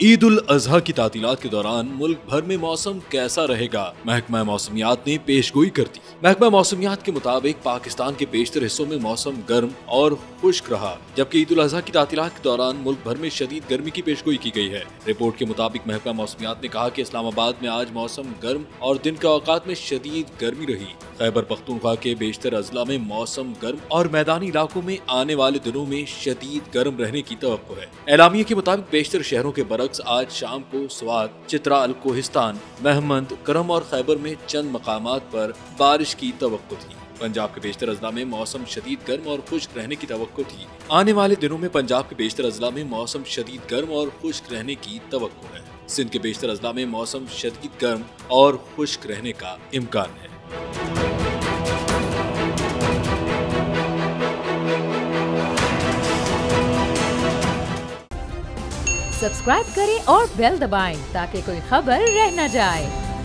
ईद उल अजहा की तातीलात के दौरान मुल्क भर में मौसम कैसा रहेगा, महकमा मौसमियात ने पेशगोई कर दी। महकमा मौसमियात के मुताबिक पाकिस्तान के बेशतर हिस्सों में मौसम गर्म और खुश्क रहा, जबकि ईद उल अजहा की तातीलात के दौरान मुल्क भर में शदीद गर्मी की पेशगोई की गई है। रिपोर्ट के मुताबिक महकमा मौसमियात ने कहा कि इस्लामाबाद में आज मौसम गर्म और दिन के औकात में शदीद गर्मी रही। खैबर पख्तूनख्वा के बेशतर अजला में मौसम गर्म और मैदानी इलाकों में आने वाले दिनों में शदीद गर्म रहने की तवक्को है। एलामिया के मुताबिक बेशतर शहरों के बरक्स आज शाम को स्वात, चित्रा अल कोहिस्तान, महमद, करम और खैबर में चंद मकामात पर बारिश की तवक्को थी। पंजाब के बेशतर अजला में मौसम शदीद गर्म और खुश्क रहने की तवक्को थी। आने वाले दिनों में पंजाब के बेशतर अजला में मौसम शदीद गर्म और खुश्क रहने की तवक्को है। सिंध के बेशतर अजला में मौसम शदीद गर्म और खुश्क रहने का इम्कान है। सब्सक्राइब करें और बेल दबाएं ताकि कोई खबर रह न जाए।